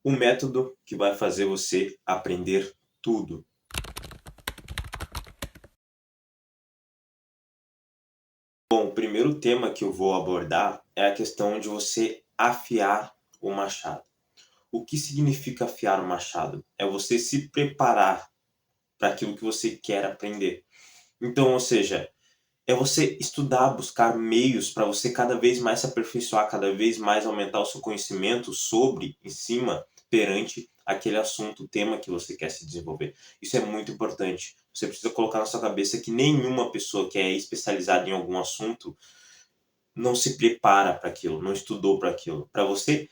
O método que vai fazer você aprender tudo. Bom, o primeiro tema que eu vou abordar é a questão de você afiar o machado. O que significa afiar o machado? É você se preparar para aquilo que você quer aprender. Então, ou seja, é você estudar, buscar meios para você cada vez mais se aperfeiçoar, cada vez mais aumentar o seu conhecimento sobre, em cima, perante aquele assunto, tema que você quer se desenvolver. Isso é muito importante. Você precisa colocar na sua cabeça que nenhuma pessoa que é especializada em algum assunto não se prepara para aquilo, não estudou para aquilo. Para você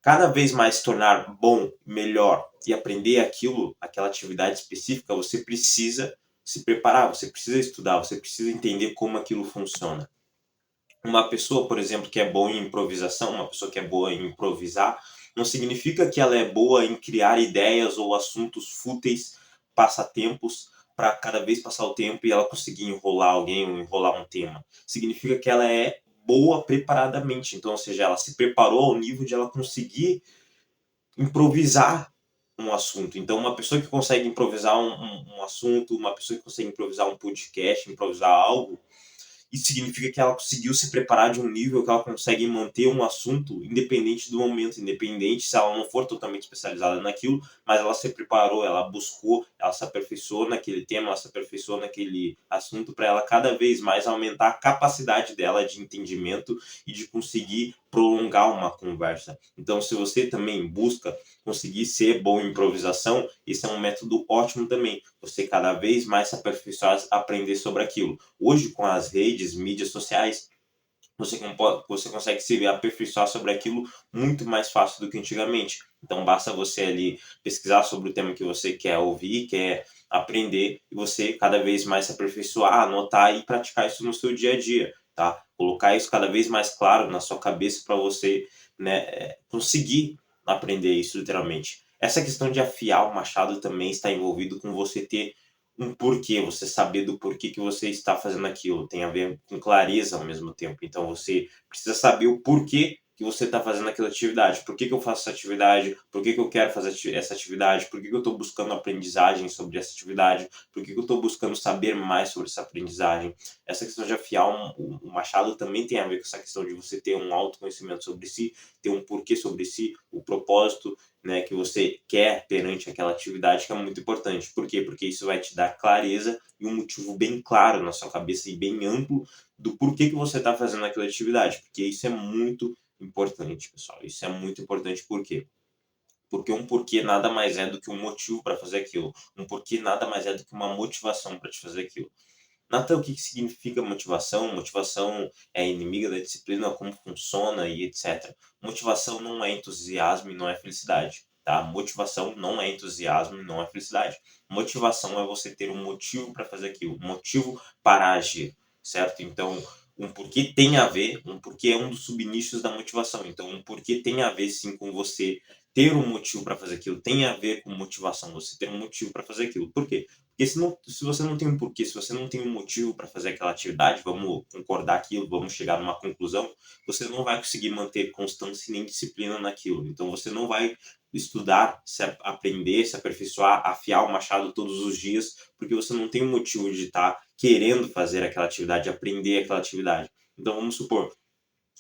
cada vez mais se tornar bom, melhor e aprender aquilo, aquela atividade específica, você precisa se preparar, você precisa estudar, você precisa entender como aquilo funciona. Uma pessoa, por exemplo, que é boa em improvisação, uma pessoa que é boa em improvisar, não significa que ela é boa em criar ideias ou assuntos fúteis, passatempos, para cada vez passar o tempo e ela conseguir enrolar alguém ou enrolar um tema. Significa que ela é boa preparadamente. Então, ou seja, ela se preparou ao nível de ela conseguir improvisar um assunto. Então, uma pessoa que consegue improvisar um assunto, uma pessoa que consegue improvisar um podcast, improvisar algo, isso significa que ela conseguiu se preparar de um nível que ela consegue manter um assunto independente do momento, independente se ela não for totalmente especializada naquilo, mas ela se preparou, ela buscou, ela se aperfeiçoou naquele tema, ela se aperfeiçoou naquele assunto para ela cada vez mais aumentar a capacidade dela de entendimento e de conseguir prolongar uma conversa. Então, se você também busca conseguir ser bom em improvisação, esse é um método ótimo também. Você cada vez mais se aperfeiçoar, aprender sobre aquilo. Hoje, com as redes, mídias sociais, você consegue se aperfeiçoar sobre aquilo muito mais fácil do que antigamente. Então, basta você ali pesquisar sobre o tema que você quer ouvir, quer aprender, e você cada vez mais se aperfeiçoar, anotar e praticar isso no seu dia a dia, tá? Colocar isso cada vez mais claro na sua cabeça para você, né, conseguir aprender isso literalmente. Essa questão de afiar o machado também está envolvido com você ter um porquê, você saber do porquê que você está fazendo aquilo, tem a ver com clareza ao mesmo tempo. Então você precisa saber o porquê que você está fazendo aquela atividade. Por que eu faço essa atividade? Por que eu quero fazer essa atividade? Por que eu estou buscando aprendizagem sobre essa atividade? Por que eu estou buscando saber mais sobre essa aprendizagem? Essa questão de afiar um machado também tem a ver com essa questão de você ter um autoconhecimento sobre si, ter um porquê sobre si, o propósito, né, que você quer perante aquela atividade, que é muito importante. Por quê? Porque isso vai te dar clareza e um motivo bem claro na sua cabeça e bem amplo do porquê que você está fazendo aquela atividade, porque isso é muito importante, pessoal. Isso é muito importante. Por quê? Porque um porquê nada mais é do que um motivo para fazer aquilo. Um porquê nada mais é do que uma motivação para te fazer aquilo. Natan, o que significa motivação? Motivação é inimiga da disciplina, como funciona e etc. Motivação não é entusiasmo e não é felicidade, tá? Motivação não é entusiasmo e não é felicidade. Motivação é você ter um motivo para fazer aquilo, um motivo para agir, certo? Então, um porquê tem a ver, um porquê é um dos subnichos da motivação. Então, um porquê tem a ver sim com você ter um motivo para fazer aquilo, tem a ver com motivação, você ter um motivo para fazer aquilo. Por quê? Porque se você não tem um porquê, se você não tem um motivo para fazer aquela atividade, vamos concordar aquilo, vamos chegar numa conclusão, você não vai conseguir manter constância nem disciplina naquilo. Então você não vai estudar, aprender, se aperfeiçoar, afiar o machado todos os dias, porque você não tem um motivo de estar querendo fazer aquela atividade, aprender aquela atividade. Então vamos supor,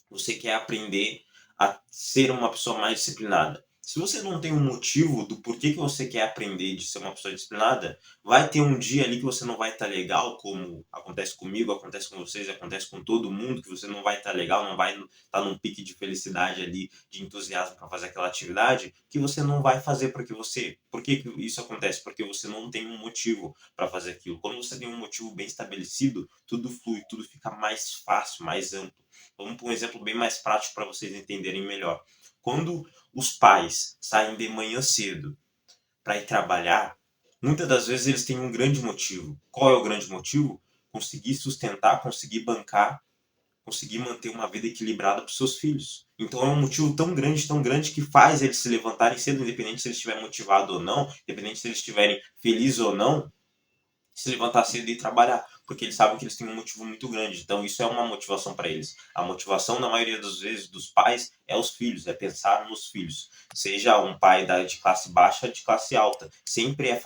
você quer aprender a ser uma pessoa mais disciplinada. Se você não tem um motivo do porquê que você quer aprender de ser uma pessoa disciplinada, vai ter um dia ali que você não vai estar legal, como acontece comigo, acontece com vocês, acontece com todo mundo, que você não vai estar legal, não vai estar num pique de felicidade ali, de entusiasmo para fazer aquela atividade, que você não vai fazer porque você... Por que isso acontece? Porque você não tem um motivo para fazer aquilo. Quando você tem um motivo bem estabelecido, tudo flui, tudo fica mais fácil, mais amplo. Vamos para um exemplo bem mais prático para vocês entenderem melhor. Quando os pais saem de manhã cedo para ir trabalhar, muitas das vezes eles têm um grande motivo. Qual é o grande motivo? Conseguir sustentar, conseguir bancar, conseguir manter uma vida equilibrada para os seus filhos. Então é um motivo tão grande que faz eles se levantarem cedo, independente se eles estiverem motivados ou não, independente se eles estiverem felizes ou não, se levantar cedo e ir trabalhar. porque eles sabem que eles têm um motivo muito grande. Então isso é uma motivação para eles. A motivação, na maioria das vezes, dos pais é os filhos, é pensar nos filhos. Seja um pai de classe baixa, de classe alta. Sempre é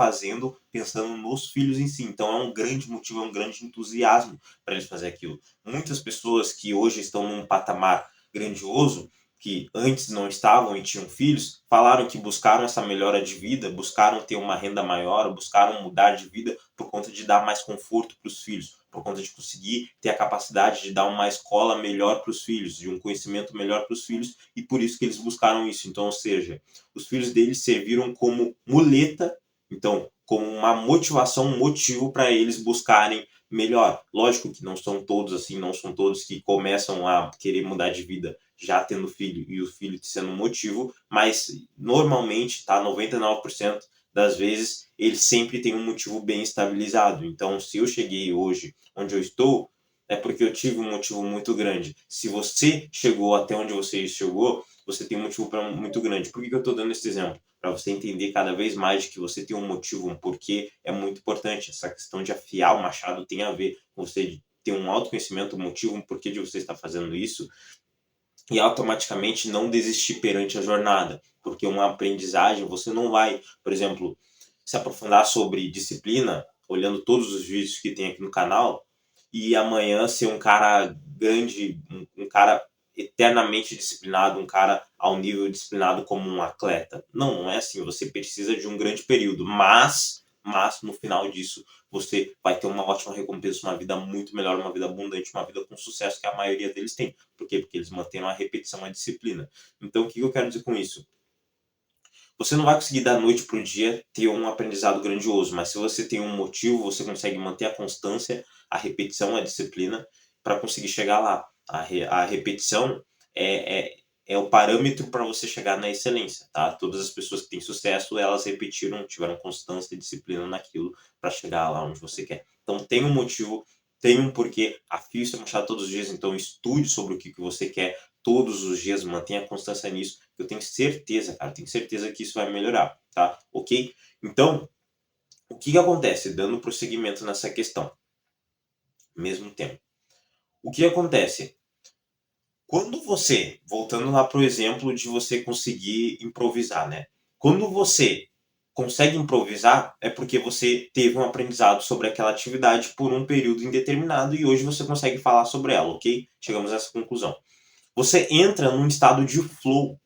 pensando nos filhos em si. Então é um grande motivo, é um grande entusiasmo para eles fazer aquilo. Muitas pessoas que hoje estão num patamar grandioso, que antes não estavam e tinham filhos, falaram que buscaram essa melhora de vida, buscaram ter uma renda maior, buscaram mudar de vida por conta de dar mais conforto para os filhos, por conta de conseguir ter a capacidade de dar uma escola melhor para os filhos, de um conhecimento melhor para os filhos, e por isso que eles buscaram isso. Então, ou seja, os filhos deles serviram como muleta, então, como uma motivação, um motivo para eles buscarem melhor. Lógico que não são todos assim, não são todos que começam a querer mudar de vida já tendo filho e o filho sendo um motivo, mas normalmente, tá, 99% das vezes, ele sempre tem um motivo bem estabilizado. Então, se eu cheguei hoje onde eu estou, é porque eu tive um motivo muito grande. Se você chegou até onde você chegou, você tem um motivo muito grande. Por que eu estou dando esse exemplo? Para você entender cada vez mais de que você tem um motivo, um porquê, é muito importante. Essa questão de afiar o machado tem a ver com você ter um autoconhecimento, um motivo, um porquê de você estar fazendo isso, e automaticamente não desistir perante a jornada, porque uma aprendizagem, você não vai, por exemplo, se aprofundar sobre disciplina, olhando todos os vídeos que tem aqui no canal, e amanhã ser um cara grande, um cara eternamente disciplinado, um cara ao nível disciplinado como um atleta. Não, não é assim. Você precisa de um grande período, mas no final disso você vai ter uma ótima recompensa, uma vida muito melhor, uma vida abundante, uma vida com sucesso que a maioria deles tem. Por quê? Porque eles mantêm a repetição, a disciplina. Então, o que eu quero dizer com isso? Você não vai conseguir da noite para o dia ter um aprendizado grandioso, mas se você tem um motivo, você consegue manter a constância, a repetição, a disciplina para conseguir chegar lá. A repetição é o parâmetro para você chegar na excelência, tá? Todas as pessoas que têm sucesso, elas repetiram, tiveram constância e disciplina naquilo para chegar lá onde você quer. Então tem um motivo, tem um porquê, afie seu machado todos os dias, então estude sobre o que você quer todos os dias, mantenha constância nisso. Eu tenho certeza, cara, tenho certeza que isso vai melhorar, tá? Ok? Então, o que acontece? Dando prosseguimento nessa questão, mesmo tempo. O que acontece? Quando você, voltando lá pro exemplo de você conseguir improvisar, né? Quando você consegue improvisar, é porque você teve um aprendizado sobre aquela atividade por um período indeterminado e hoje você consegue falar sobre ela, ok? Chegamos a essa conclusão. Você entra num estado de flow.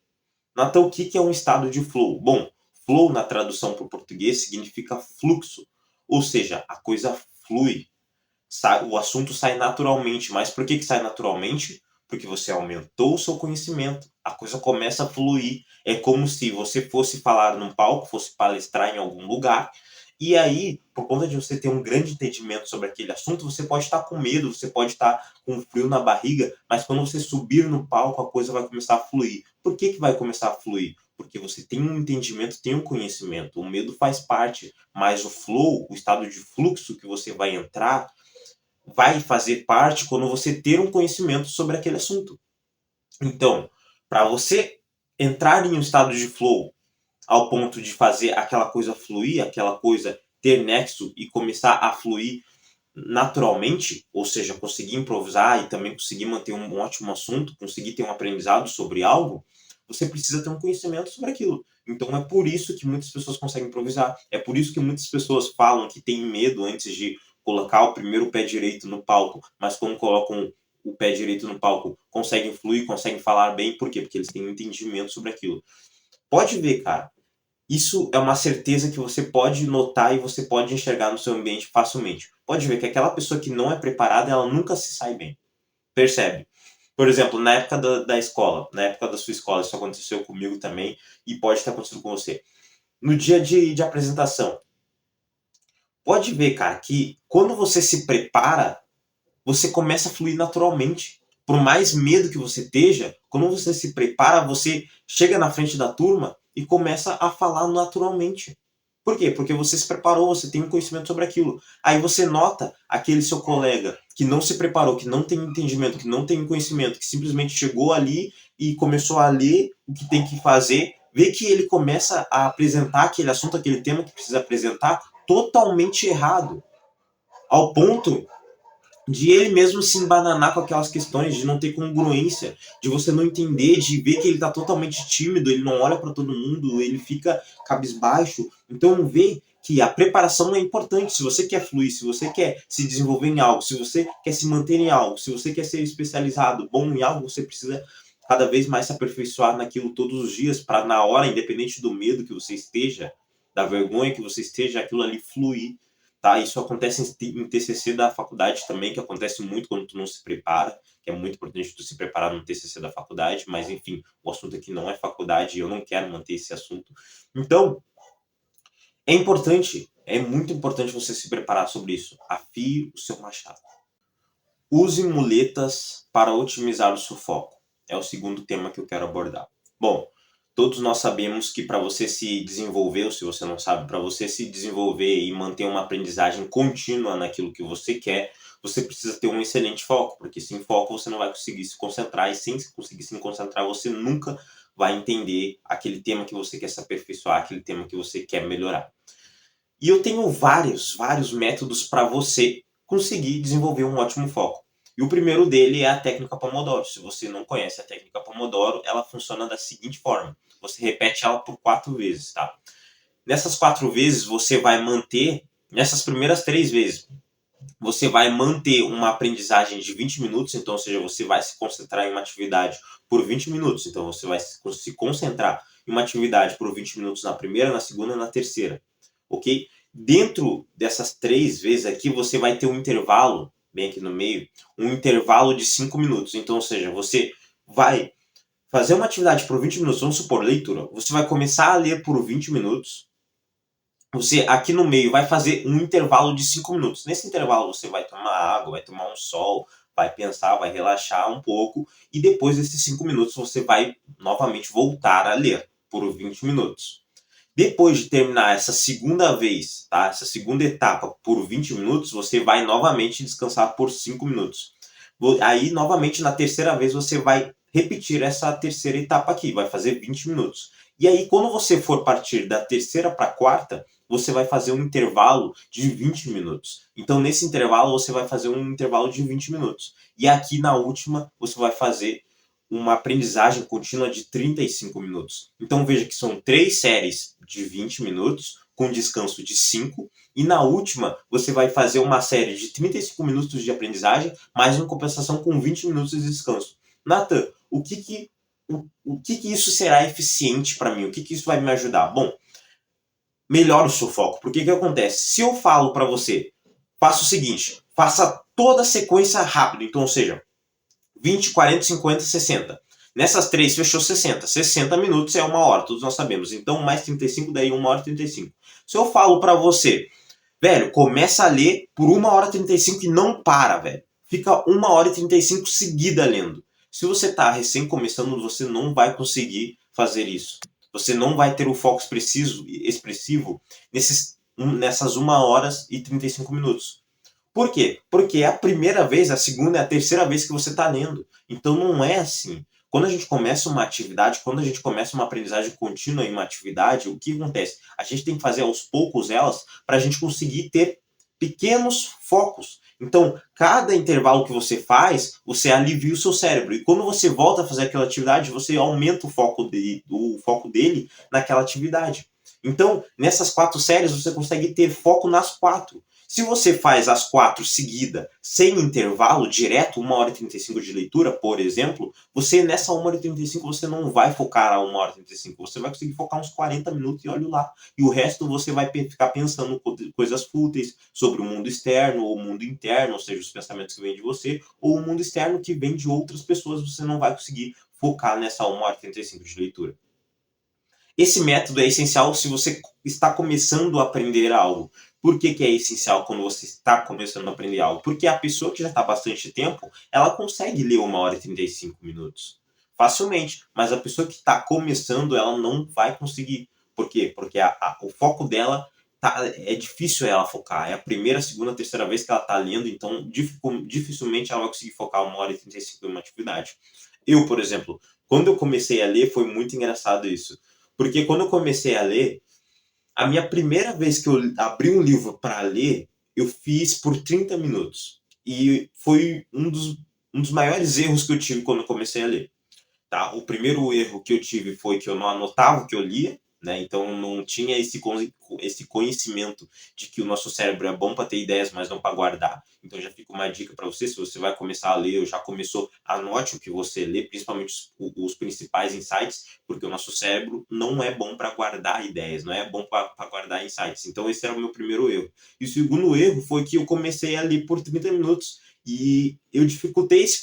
Natan, o que é um estado de flow? Bom, flow na tradução para o português significa fluxo, ou seja, a coisa flui, o assunto sai naturalmente. Mas por que sai naturalmente? Porque você aumentou o seu conhecimento, a coisa começa a fluir. É como se você fosse falar num palco, fosse palestrar em algum lugar, e aí, por conta de você ter um grande entendimento sobre aquele assunto, você pode estar com medo, você pode estar com frio na barriga, mas quando você subir no palco, a coisa vai começar a fluir. Por que vai começar a fluir? Porque você tem um entendimento, tem um conhecimento. O medo faz parte, mas o flow, o estado de fluxo que você vai entrar, vai fazer parte quando você ter um conhecimento sobre aquele assunto. Então, para você entrar em um estado de flow ao ponto de fazer aquela coisa fluir, aquela coisa ter nexo e começar a fluir naturalmente, ou seja, conseguir improvisar e também conseguir manter um ótimo assunto, conseguir ter um aprendizado sobre algo, você precisa ter um conhecimento sobre aquilo. Então é por isso que muitas pessoas conseguem improvisar. É por isso que muitas pessoas falam que têm medo antes de colocar o primeiro pé direito no palco, mas quando colocam o pé direito no palco, conseguem fluir, conseguem falar bem. Por quê? Porque eles têm um entendimento sobre aquilo. Pode ver, cara. Isso é uma certeza que você pode notar e você pode enxergar no seu ambiente facilmente. Pode ver que aquela pessoa que não é preparada, ela nunca se sai bem. Percebe? Por exemplo, na época da escola, na época da sua escola, isso aconteceu comigo também e pode ter acontecido com você. No dia de apresentação, pode ver, cara, que quando você se prepara, você começa a fluir naturalmente. Por mais medo que você esteja, quando você se prepara, você chega na frente da turma e começa a falar naturalmente. Por quê? Porque você se preparou, você tem um conhecimento sobre aquilo. Aí você nota aquele seu colega que não se preparou, que não tem entendimento, que não tem conhecimento, que simplesmente chegou ali e começou a ler o que tem que fazer, vê que ele começa a apresentar aquele assunto, aquele tema que precisa apresentar totalmente errado. Ao ponto de ele mesmo se embananar com aquelas questões, de não ter congruência, de você não entender, de ver que ele tá totalmente tímido, ele não olha para todo mundo, ele fica cabisbaixo. Então vê que a preparação é importante. Se você quer fluir, se você quer se desenvolver em algo, se você quer se manter em algo, se você quer ser especializado, bom em algo, você precisa cada vez mais se aperfeiçoar naquilo todos os dias, para na hora, independente do medo que você esteja, da vergonha que você esteja, aquilo ali fluir. Tá? Isso acontece em TCC da faculdade também, que acontece muito quando tu não se prepara, que é muito importante tu se preparar no TCC da faculdade, mas enfim, o assunto aqui não é faculdade e eu não quero manter esse assunto. Então, é importante, é muito importante você se preparar sobre isso. Afie o seu machado. Use muletas para otimizar o seu foco. É o segundo tema que eu quero abordar. Bom, todos nós sabemos que para você se desenvolver, ou se você não sabe, para você se desenvolver e manter uma aprendizagem contínua naquilo que você quer, você precisa ter um excelente foco, porque sem foco você não vai conseguir se concentrar, e sem conseguir se concentrar você nunca vai entender aquele tema que você quer se aperfeiçoar, aquele tema que você quer melhorar. E eu tenho vários métodos para você conseguir desenvolver um ótimo foco. E o primeiro dele é a técnica Pomodoro. Se você não conhece a técnica Pomodoro, ela funciona da seguinte forma: você repete ela por 4 vezes, tá? Nessas 4 vezes, você vai manter, nessas primeiras 3 vezes, você vai manter uma aprendizagem de 20 minutos, então, ou seja, você vai se concentrar em uma atividade por 20 minutos, então você vai se concentrar em uma atividade por 20 minutos na primeira, na segunda e na terceira, ok? Dentro dessas 3 vezes aqui, você vai ter um intervalo, bem aqui no meio, um intervalo de 5 minutos, então, ou seja, você vai fazer uma atividade por 20 minutos, vamos supor, leitura, você vai começar a ler por 20 minutos, você aqui no meio vai fazer um intervalo de 5 minutos. Nesse intervalo você vai tomar água, vai tomar um sol, vai pensar, vai relaxar um pouco e depois desses 5 minutos você vai novamente voltar a ler por 20 minutos. Depois de terminar essa segunda vez, tá? Essa segunda etapa por 20 minutos, você vai novamente descansar por 5 minutos. Aí, novamente, na terceira vez, você vai repetir essa terceira etapa aqui, vai fazer 20 minutos. E aí, quando você for partir da terceira para a quarta, você vai fazer um intervalo de 20 minutos. Então, nesse intervalo, você vai fazer um intervalo de 20 minutos. E aqui na última, você vai fazer uma aprendizagem contínua de 35 minutos. Então, veja que são 3 séries de 20 minutos, com descanso de 5, e na última, você vai fazer uma série de 35 minutos de aprendizagem, mais em compensação com 20 minutos de descanso. Nathan, o que isso será eficiente para mim? O que isso vai me ajudar? Bom, melhora o seu foco. Porque o que acontece? Se eu falo para você, faça o seguinte, faça toda a sequência rápido, então, ou seja, 20, 40, 50, 60. Nessas 3 fechou 60. 60 minutos é 1 hora, todos nós sabemos. Então, mais 35, daí 1 hora e 35. Se eu falo para você, velho, começa a ler por 1 hora e 35 e não para, velho. Fica 1 hora e 35 seguida lendo. Se você tá recém começando, você não vai conseguir fazer isso. Você não vai ter o foco expressivo nessas 1 hora e 35 minutos. Por quê? Porque é a primeira vez, a segunda e a terceira vez que você está lendo. Então não é assim. Quando a gente começa uma atividade, quando a gente começa uma aprendizagem contínua em uma atividade, o que acontece? A gente tem que fazer aos poucos elas para a gente conseguir ter pequenos focos. Então, cada intervalo que você faz, você alivia o seu cérebro. E quando você volta a fazer aquela atividade, você aumenta o foco dele naquela atividade. Então, nessas 4 séries, você consegue ter foco nas 4. Se você faz as 4 seguidas, sem intervalo, direto, 1 hora e 35 de leitura, por exemplo, você nessa 1 hora e 35 você não vai focar a 1 hora e 35, você vai conseguir focar uns 40 minutos e olha lá. E o resto você vai ficar pensando coisas fúteis sobre o mundo externo ou o mundo interno, ou seja, os pensamentos que vêm de você, ou o mundo externo que vem de outras pessoas, você não vai conseguir focar nessa 1 hora e 35 de leitura. Esse método é essencial se você está começando a aprender algo. Por que é essencial quando você está começando a aprender algo? Porque a pessoa que já está há bastante tempo, ela consegue ler 1 hora e 35 minutos facilmente, mas a pessoa que está começando, ela não vai conseguir. Por quê? Porque o foco dela é difícil ela focar. É a primeira, segunda, terceira vez que ela está lendo, então dificilmente ela vai conseguir focar 1 hora e 35 em uma atividade. Eu, por exemplo, quando eu comecei a ler, foi muito engraçado isso. Porque quando eu comecei a ler, a minha primeira vez que eu abri um livro para ler, eu fiz por 30 minutos. E foi um dos maiores erros que eu tive quando eu comecei a ler. Tá? O primeiro erro que eu tive foi que eu não anotava o que eu lia, né? Então eu não tinha esse conhecimento de que o nosso cérebro é bom para ter ideias, mas não para guardar. Então já fica uma dica para você, se você vai começar a ler ou já começou, anote o que você lê, principalmente os principais insights, porque o nosso cérebro não é bom para guardar ideias, não é bom para guardar insights. Então esse era o meu primeiro erro. E o segundo erro foi que eu comecei a ler por 30 minutos e eu dificultei esse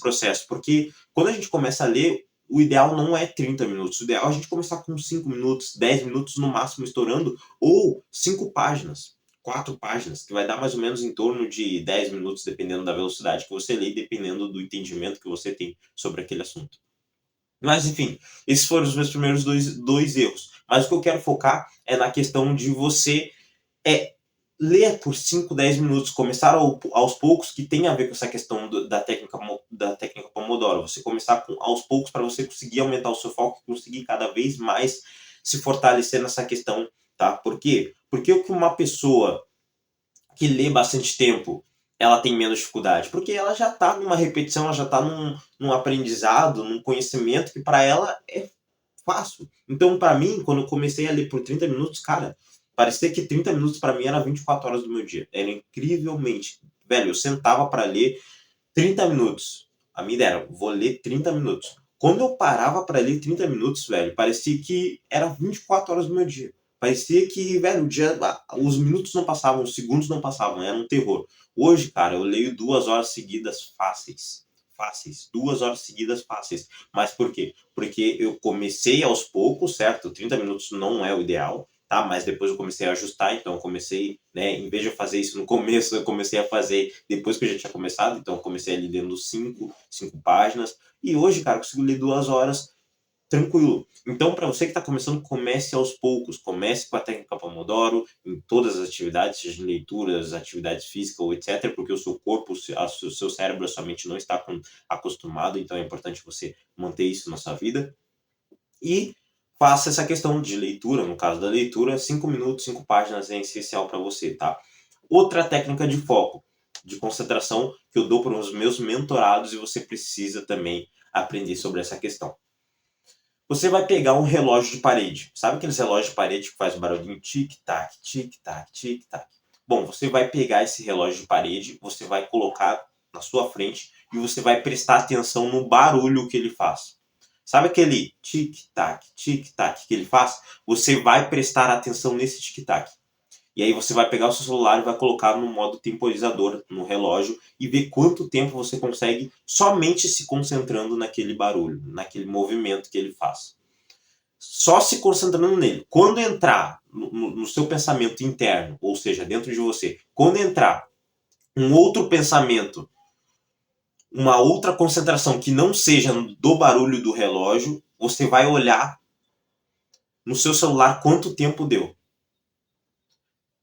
processo, porque quando a gente começa a ler, o ideal não é 30 minutos. O ideal é a gente começar com 5 minutos, 10 minutos no máximo estourando, ou 5 páginas, 4 páginas, que vai dar mais ou menos em torno de 10 minutos, dependendo da velocidade que você lê e dependendo do entendimento que você tem sobre aquele assunto. Mas, enfim, esses foram os meus primeiros dois erros. Mas o que eu quero focar é na questão de você é ler por 5, 10 minutos, começar aos poucos, que tem a ver com essa questão da técnica Pomodoro. Você começar aos poucos para você conseguir aumentar o seu foco e conseguir cada vez mais se fortalecer nessa questão, tá? Por quê? Porque o que uma pessoa que lê bastante tempo, ela tem menos dificuldade? Porque ela já está numa repetição, ela já está num aprendizado, num conhecimento que para ela é fácil. Então, para mim, quando eu comecei a ler por 30 minutos, cara, parecia que 30 minutos para mim era 24 horas do meu dia. Era incrivelmente. Velho, eu sentava para ler 30 minutos. A minha ideia era, vou ler 30 minutos. Quando eu parava para ler 30 minutos, velho, parecia que era 24 horas do meu dia. Parecia que, velho, o dia, os minutos não passavam, os segundos não passavam, era um terror. Hoje, cara, eu leio 2 horas seguidas fáceis. Fáceis. 2 horas seguidas fáceis. Mas por quê? Porque eu comecei aos poucos, certo? 30 minutos não é o ideal, tá? Mas depois eu comecei a ajustar, então eu comecei, né, em vez de eu fazer isso no começo, eu comecei a fazer depois que eu já tinha começado, então eu comecei ali lendo 5 páginas, e hoje, cara, eu consigo ler 2 horas tranquilo. Então, para você que está começando, comece aos poucos, comece com a técnica Pomodoro, em todas as atividades, seja em leituras, atividades físicas ou etc, porque o seu corpo, o seu cérebro, a sua mente não está acostumado, então é importante você manter isso na sua vida. E faça essa questão de leitura, no caso da leitura, 5 minutos, 5 páginas é essencial para você, tá? Outra técnica de foco, de concentração, que eu dou para os meus mentorados e você precisa também aprender sobre essa questão. Você vai pegar um relógio de parede. Sabe aqueles relógios de parede que faz o barulhinho tic-tac, tic-tac, tic-tac? Bom, você vai pegar esse relógio de parede, você vai colocar na sua frente e você vai prestar atenção no barulho que ele faz. Sabe aquele tic-tac, tic-tac que ele faz? Você vai prestar atenção nesse tic-tac. E aí você vai pegar o seu celular e vai colocar no modo temporizador no relógio e ver quanto tempo você consegue somente se concentrando naquele barulho, naquele movimento que ele faz. Só se concentrando nele. Quando entrar no seu pensamento interno, ou seja, dentro de você, quando entrar um outro pensamento, uma outra concentração que não seja do barulho do relógio, você vai olhar no seu celular quanto tempo deu.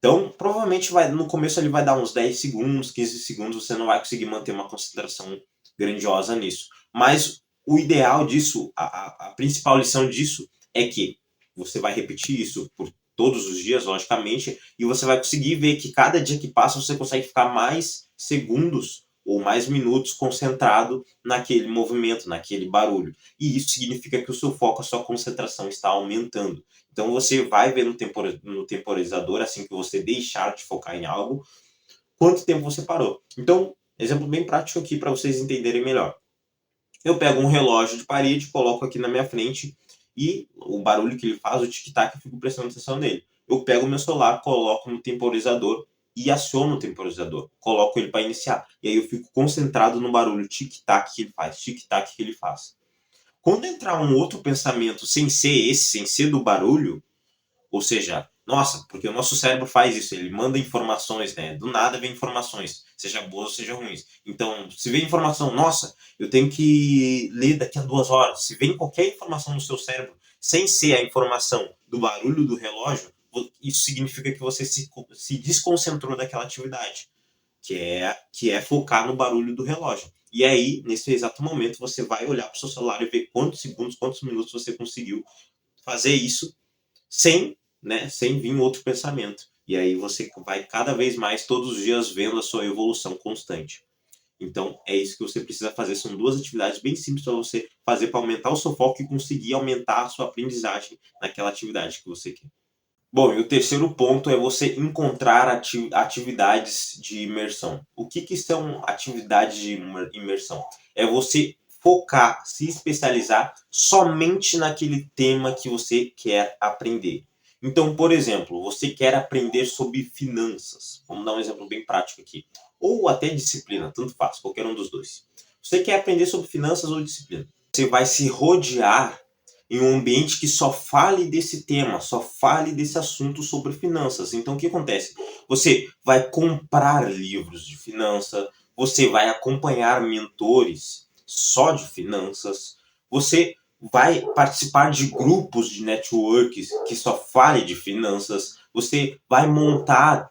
Então, provavelmente no começo ele vai dar uns 10 segundos, 15 segundos, você não vai conseguir manter uma concentração grandiosa nisso. Mas o ideal disso, a principal lição disso é que você vai repetir isso por todos os dias, logicamente, e você vai conseguir ver que cada dia que passa você consegue ficar mais segundos ou mais minutos concentrado naquele movimento, naquele barulho. E isso significa que o seu foco, a sua concentração está aumentando. Então você vai ver no temporizador, assim que você deixar de focar em algo, quanto tempo você parou. Então, exemplo bem prático aqui para vocês entenderem melhor. Eu pego um relógio de parede, coloco aqui na minha frente e o barulho que ele faz, o tic-tac, eu fico prestando atenção nele. Eu pego o meu celular, coloco no temporizador e aciono o temporizador. Coloco ele para iniciar. E aí eu fico concentrado no barulho tic-tac que ele faz, tic-tac que ele faz. Quando entrar um outro pensamento sem ser esse, sem ser do barulho, ou seja, nossa, porque o nosso cérebro faz isso, ele manda informações, né? Do nada vem informações, seja boas ou seja ruins. Então, se vem informação, nossa, eu tenho que ler daqui a 2 horas. Se vem qualquer informação no seu cérebro, sem ser a informação do barulho do relógio, isso significa que você se desconcentrou daquela atividade, que é focar no barulho do relógio. E aí, nesse exato momento, você vai olhar para o seu celular e ver quantos segundos, quantos minutos você conseguiu fazer isso sem vir outro pensamento. E aí você vai cada vez mais, todos os dias, vendo a sua evolução constante. Então, é isso que você precisa fazer. São duas atividades bem simples para você fazer para aumentar o seu foco e conseguir aumentar a sua aprendizagem naquela atividade que você quer. Bom, e o terceiro ponto é você encontrar atividades de imersão. O que são atividades de imersão? É você focar, se especializar somente naquele tema que você quer aprender. Então, por exemplo, você quer aprender sobre finanças. Vamos dar um exemplo bem prático aqui. Ou até disciplina, tanto faz, qualquer um dos dois. Você quer aprender sobre finanças ou disciplina? Você vai se rodear em um ambiente que só fale desse tema, só fale desse assunto sobre finanças. Então, o que acontece? Você vai comprar livros de finança, você vai acompanhar mentores só de finanças, você vai participar de grupos de networks que só fale de finanças, você vai montar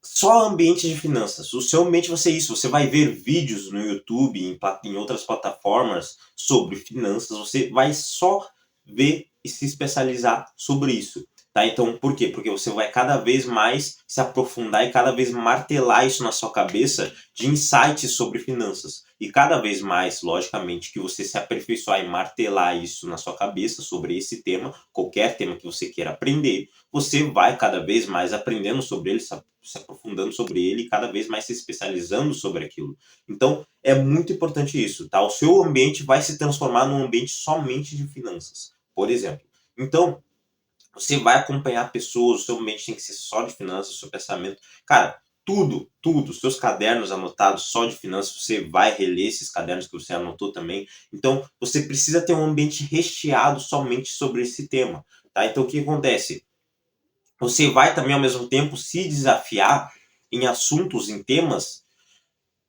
só ambiente de finanças. O seu ambiente vai ser isso. Você vai ver vídeos no YouTube, em outras plataformas sobre finanças. Você vai só ver e se especializar sobre isso. Tá? Então, por quê? Porque você vai cada vez mais se aprofundar e cada vez martelar isso na sua cabeça de insights sobre finanças. E cada vez mais, logicamente, que você se aperfeiçoar e martelar isso na sua cabeça sobre esse tema, qualquer tema que você queira aprender, você vai cada vez mais aprendendo sobre ele, se aprofundando sobre ele e cada vez mais se especializando sobre aquilo. Então, é muito importante isso, tá? O seu ambiente vai se transformar num ambiente somente de finanças, por exemplo. Então, você vai acompanhar pessoas, o seu ambiente tem que ser só de finanças, o seu pensamento. Cara, tudo, seus cadernos anotados só de finanças, você vai reler esses cadernos que você anotou também. Então, você precisa ter um ambiente recheado somente sobre esse tema, tá? Então, o que acontece? Você vai também, ao mesmo tempo, se desafiar em assuntos, em temas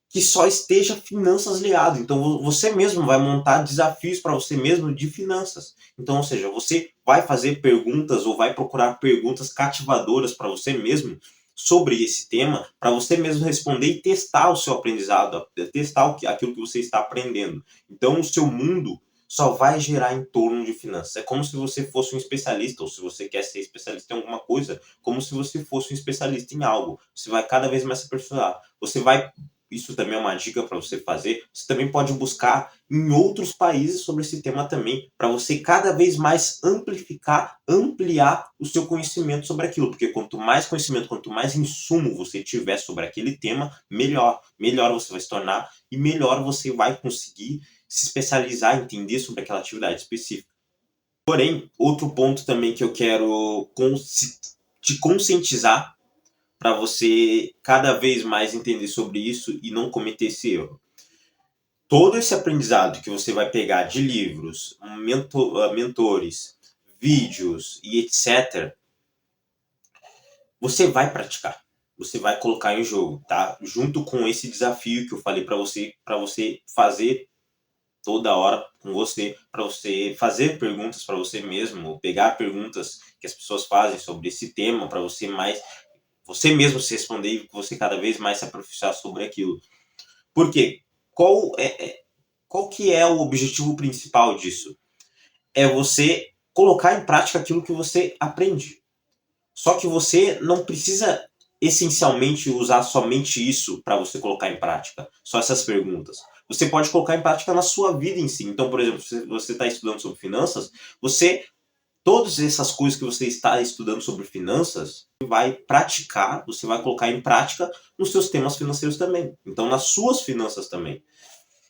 que só esteja finanças ligado. Então, você mesmo vai montar desafios para você mesmo de finanças. Então, ou seja, você vai fazer perguntas ou vai procurar perguntas cativadoras para você mesmo sobre esse tema, para você mesmo responder e testar o seu aprendizado, testar aquilo que você está aprendendo. Então, o seu mundo só vai girar em torno de finanças. É como se você fosse um especialista, ou se você quer ser especialista em alguma coisa, como se você fosse um especialista em algo. Você vai cada vez mais se aperfeiçoar. Você vai, isso também é uma dica para você fazer, você também pode buscar em outros países sobre esse tema também, para você cada vez mais ampliar o seu conhecimento sobre aquilo, porque quanto mais conhecimento, quanto mais insumo você tiver sobre aquele tema, melhor você vai se tornar e melhor você vai conseguir se especializar, entender sobre aquela atividade específica. Porém, outro ponto também que eu quero te conscientizar para você cada vez mais entender sobre isso e não cometer esse erro. Todo esse aprendizado que você vai pegar de livros, mentores, vídeos e etc., você vai praticar. Você vai colocar em jogo, tá? Junto com esse desafio que eu falei para você fazer toda hora com você, para você fazer perguntas para você mesmo, pegar perguntas que as pessoas fazem sobre esse tema, para você mesmo se responder e você cada vez mais se aperfeiçoar sobre aquilo. Por quê? Qual que é o objetivo principal disso? É você colocar em prática aquilo que você aprende. Só que você não precisa essencialmente usar somente isso para você colocar em prática, só essas perguntas. Você pode colocar em prática na sua vida em si. Então, por exemplo, se você está estudando sobre finanças, todas essas coisas que você está estudando sobre finanças, vai praticar, você vai colocar em prática nos seus temas financeiros também. Então, nas suas finanças também.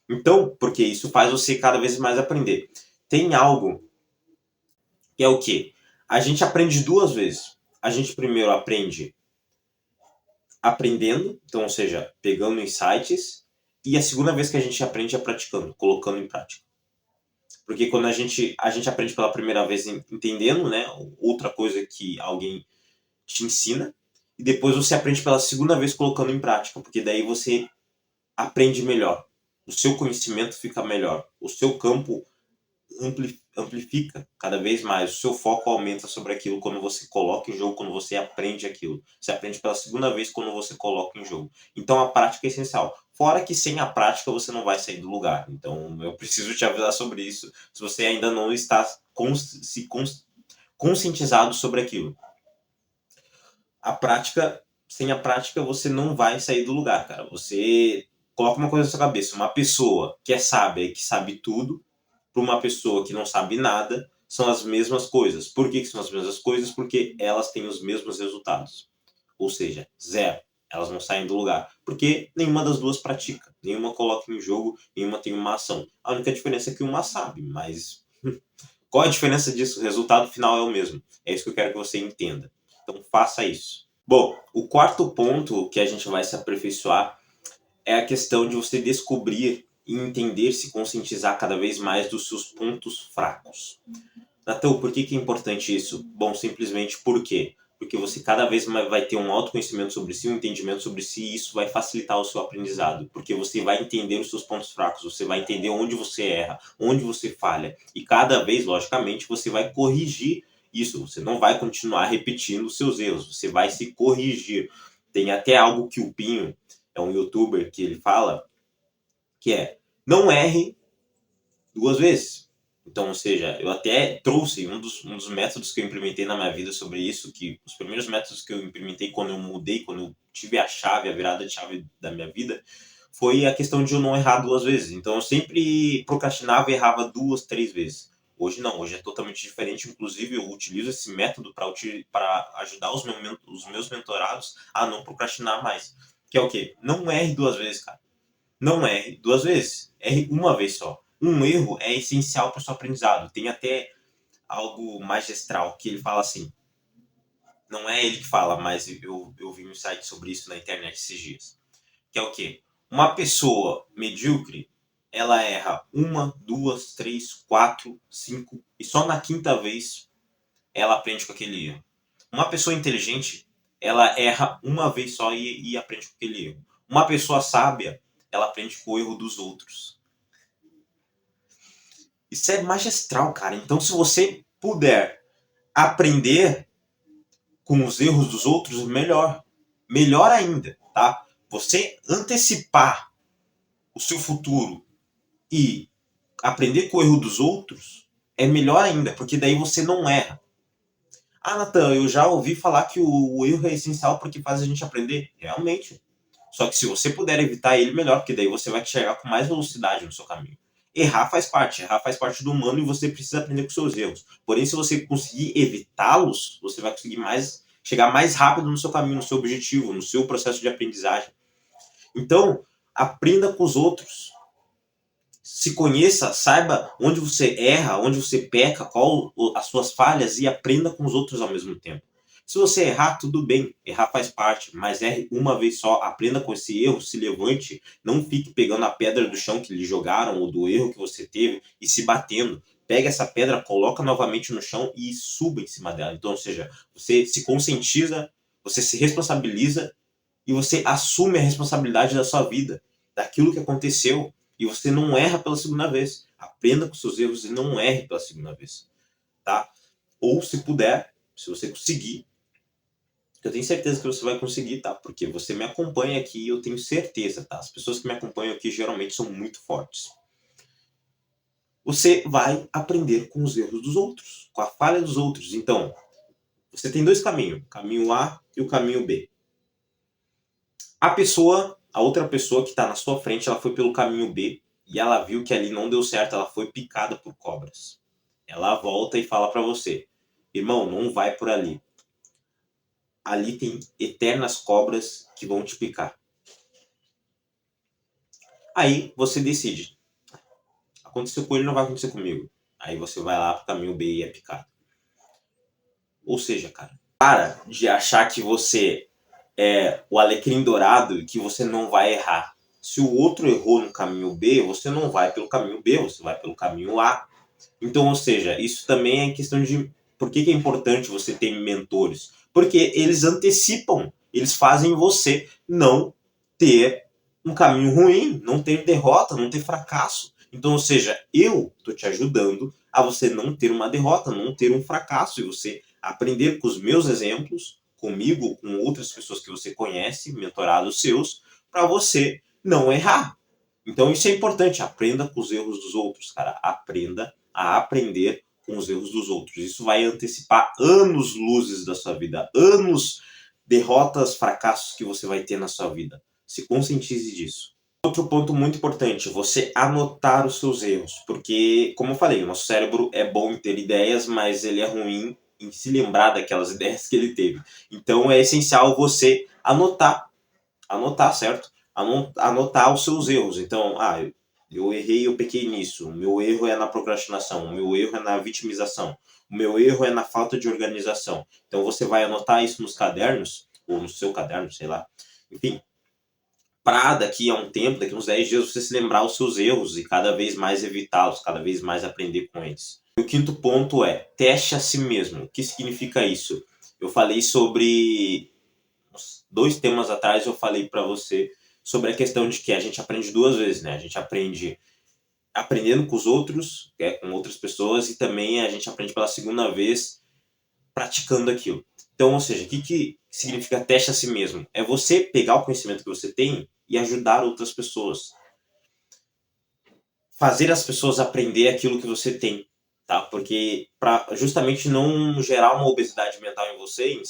Então, porque isso faz você cada vez mais aprender. Tem algo que é o quê? A gente aprende duas vezes. A gente primeiro aprende aprendendo, então, ou seja, pegando insights, e a segunda vez que a gente aprende é praticando, colocando em prática. Porque quando a gente aprende pela primeira vez entendendo, né, outra coisa que alguém te ensina, e depois você aprende pela segunda vez colocando em prática, porque daí você aprende melhor. O seu conhecimento fica melhor. O seu campo amplifica cada vez mais. O seu foco aumenta sobre aquilo quando você coloca em jogo, quando você aprende aquilo. Você aprende pela segunda vez quando você coloca em jogo. Então a prática é essencial. Fora que sem a prática você não vai sair do lugar. Então eu preciso te avisar sobre isso, se você ainda não está conscientizado sobre aquilo. A prática, sem a prática, você não vai sair do lugar, cara. Você coloca uma coisa na sua cabeça. Uma pessoa que é sábia e que sabe tudo, para uma pessoa que não sabe nada, são as mesmas coisas. Por que são as mesmas coisas? Porque elas têm os mesmos resultados. Ou seja, zero. Elas não saem do lugar. Porque nenhuma das duas pratica. Nenhuma coloca em jogo, nenhuma tem uma ação. A única diferença é que uma sabe, mas qual a diferença disso? O resultado final é o mesmo. É isso que eu quero que você entenda. Então faça isso. Bom, o quarto ponto que a gente vai se aperfeiçoar é a questão de você descobrir e entender, se conscientizar cada vez mais dos seus pontos fracos. Natan, por que é importante isso? Bom, simplesmente por quê? Porque você cada vez mais vai ter um autoconhecimento sobre si, um entendimento sobre si, e isso vai facilitar o seu aprendizado. Porque você vai entender os seus pontos fracos, você vai entender onde você erra, onde você falha. E cada vez, logicamente, você vai corrigir isso. Você não vai continuar repetindo os seus erros, você vai se corrigir. Tem até algo que o Pinho, é um youtuber, que ele fala, que é: não erre duas vezes. Então, ou seja, eu até trouxe um dos métodos que eu implementei na minha vida sobre isso, que os primeiros métodos que eu implementei quando eu mudei, quando eu tive a chave, a virada de chave da minha vida, foi a questão de eu não errar duas vezes. Então, eu sempre procrastinava e errava duas, três vezes. Hoje não, hoje é totalmente diferente. Inclusive, eu utilizo esse método para ajudar os meus mentorados a não procrastinar mais. Que é o quê? Não erre duas vezes, cara. Não erre duas vezes. Erre uma vez só. Um erro é essencial para o seu aprendizado. Tem até algo magistral que ele fala assim. Não é ele que fala, mas eu vi um site sobre isso na internet esses dias. Que é o quê? Uma pessoa medíocre, ela erra uma, duas, três, quatro, cinco, e só na quinta vez ela aprende com aquele erro. Uma pessoa inteligente, ela erra uma vez só e aprende com aquele erro. Uma pessoa sábia, ela aprende com o erro dos outros. Isso é magistral, cara. Então, se você puder aprender com os erros dos outros, melhor. Melhor ainda, tá? Você antecipar o seu futuro e aprender com o erro dos outros é melhor ainda, porque daí você não erra. Ah, Natan, eu já ouvi falar que o erro é essencial porque faz a gente aprender. Realmente. Só que se você puder evitar ele, melhor, porque daí você vai chegar com mais velocidade no seu caminho. Errar faz parte do humano e você precisa aprender com seus erros. Porém, se você conseguir evitá-los, você vai conseguir chegar mais rápido no seu caminho, no seu objetivo, no seu processo de aprendizagem. Então, aprenda com os outros. Se conheça, saiba onde você erra, onde você peca, qual as suas falhas e aprenda com os outros ao mesmo tempo. Se você errar, tudo bem, errar faz parte, mas erre uma vez só, aprenda com esse erro, se levante, não fique pegando a pedra do chão que lhe jogaram ou do erro que você teve e se batendo. Pega essa pedra, coloca novamente no chão e suba em cima dela. Então, ou seja, você se conscientiza, você se responsabiliza e você assume a responsabilidade da sua vida, daquilo que aconteceu, e você não erra pela segunda vez. Aprenda com seus erros e não erre pela segunda vez, tá? Ou se puder, se você conseguir, eu tenho certeza que você vai conseguir, tá? Porque você me acompanha aqui e eu tenho certeza, tá? As pessoas que me acompanham aqui geralmente são muito fortes. Você vai aprender com os erros dos outros, com a falha dos outros. Então, você tem dois caminhos, o caminho A e o caminho B. A outra pessoa que está na sua frente, ela foi pelo caminho B e ela viu que ali não deu certo, ela foi picada por cobras. Ela volta e fala para você: irmão, não vai por ali. Ali tem eternas cobras que vão te picar. Aí você decide: aconteceu com ele, não vai acontecer comigo. Aí você vai lá pro caminho B e é picado. Ou seja, cara, para de achar que você é o alecrim dourado e que você não vai errar. Se o outro errou no caminho B, você não vai pelo caminho B, você vai pelo caminho A. Então, ou seja, isso também é questão de... Por que é importante você ter mentores? Porque eles antecipam, eles fazem você não ter um caminho ruim, não ter derrota, não ter fracasso. Então, ou seja, eu estou te ajudando a você não ter uma derrota, não ter um fracasso, e você aprender com os meus exemplos, comigo, com outras pessoas que você conhece, mentorados seus, para você não errar. Então isso é importante, aprenda com os erros dos outros, cara. Aprenda a aprender com os erros dos outros. Isso vai antecipar anos luzes da sua vida, anos derrotas, fracassos que você vai ter na sua vida. Se conscientize disso. Outro ponto muito importante, você anotar os seus erros, porque, como eu falei, o nosso cérebro é bom em ter ideias, mas ele é ruim em se lembrar daquelas ideias que ele teve. Então é essencial você anotar, certo? Anotar os seus erros. Então, eu errei, eu pequei nisso. O meu erro é na procrastinação, o meu erro é na vitimização, o meu erro é na falta de organização. Então você vai anotar isso nos cadernos, ou no seu caderno, sei lá. Enfim, para daqui a um tempo, daqui a uns 10 dias, você se lembrar os seus erros e cada vez mais evitá-los, cada vez mais aprender com eles. E o quinto ponto é, teste a si mesmo. O que significa isso? Eu falei sobre, uns 2 temas atrás, eu falei para você sobre a questão de que a gente aprende 2 vezes, né? A gente aprende aprendendo com os outros, com outras pessoas, e também a gente aprende pela segunda vez praticando aquilo. Então, ou seja, o que significa teste a si mesmo? É você pegar o conhecimento que você tem e ajudar outras pessoas. Fazer as pessoas aprender aquilo que você tem, tá? Porque para justamente não gerar uma obesidade mental em você, em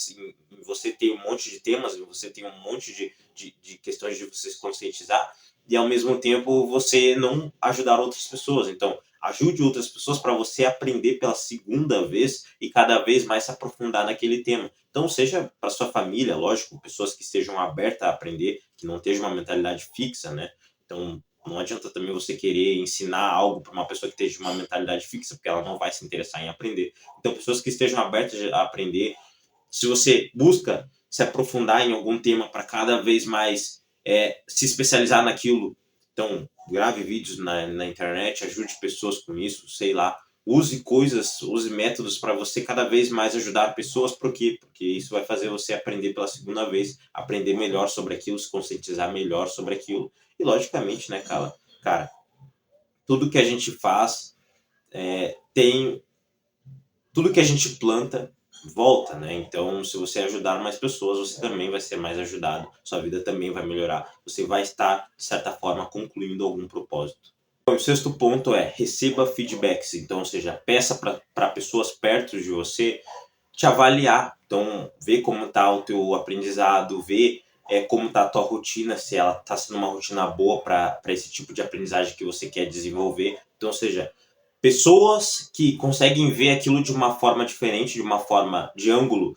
você ter um monte de temas, em você ter um monte de questões de você se conscientizar, e ao mesmo tempo você não ajudar outras pessoas. Então, ajude outras pessoas para você aprender pela segunda vez e cada vez mais se aprofundar naquele tema. Então, seja para sua família, lógico, pessoas que estejam abertas a aprender, que não estejam uma mentalidade fixa, né? Então, não adianta também você querer ensinar algo para uma pessoa que esteja de uma mentalidade fixa, porque ela não vai se interessar em aprender. Então, pessoas que estejam abertas a aprender, se você busca se aprofundar em algum tema para cada vez mais se especializar naquilo, então grave vídeos na internet, ajude pessoas com isso, sei lá, use coisas, use métodos para você cada vez mais ajudar pessoas, por quê? Porque isso vai fazer você aprender pela segunda vez, aprender melhor sobre aquilo, se conscientizar melhor sobre aquilo. E logicamente, né, cara, tudo que a gente faz tem tudo que a gente planta volta, né? Então, se você ajudar mais pessoas, você também vai ser mais ajudado, sua vida também vai melhorar, você vai estar, de certa forma, concluindo algum propósito. Bom, o sexto ponto é receba feedbacks, então, ou seja, peça para pessoas perto de você te avaliar, então, ver como está o teu aprendizado, ver como está a tua rotina, se ela está sendo uma rotina boa para esse tipo de aprendizagem que você quer desenvolver. Então, ou seja, pessoas que conseguem ver aquilo de uma forma diferente, de uma forma de ângulo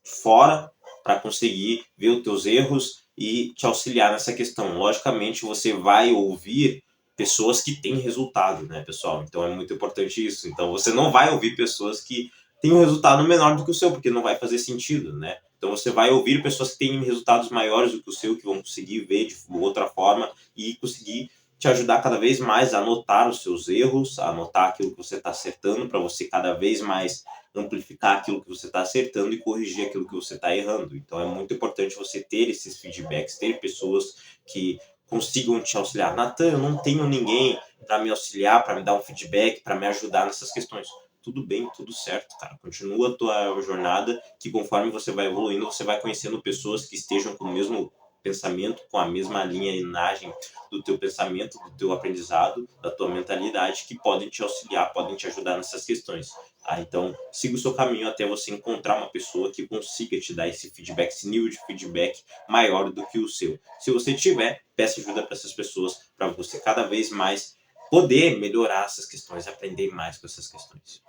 fora, para conseguir ver os teus erros e te auxiliar nessa questão. Logicamente, você vai ouvir pessoas que têm resultado, né, pessoal? Então é muito importante isso. Então você não vai ouvir pessoas que têm um resultado menor do que o seu, porque não vai fazer sentido, né? Então você vai ouvir pessoas que têm resultados maiores do que o seu, que vão conseguir ver de outra forma e conseguir te ajudar cada vez mais a notar os seus erros, a notar aquilo que você está acertando, para você cada vez mais amplificar aquilo que você está acertando e corrigir aquilo que você está errando. Então é muito importante você ter esses feedbacks, ter pessoas que consigam te auxiliar. Natan, eu não tenho ninguém para me auxiliar, para me dar um feedback, para me ajudar nessas questões. Tudo bem, tudo certo, cara. Continua a tua jornada, que conforme você vai evoluindo, você vai conhecendo pessoas que estejam com o mesmo pensamento, com a mesma linha e linhagem do teu pensamento, do teu aprendizado, da tua mentalidade, que podem te auxiliar, podem te ajudar nessas questões. Tá? Então, siga o seu caminho até você encontrar uma pessoa que consiga te dar esse feedback, esse nível de feedback maior do que o seu. Se você tiver, peça ajuda para essas pessoas, para você cada vez mais poder melhorar essas questões, aprender mais com essas questões.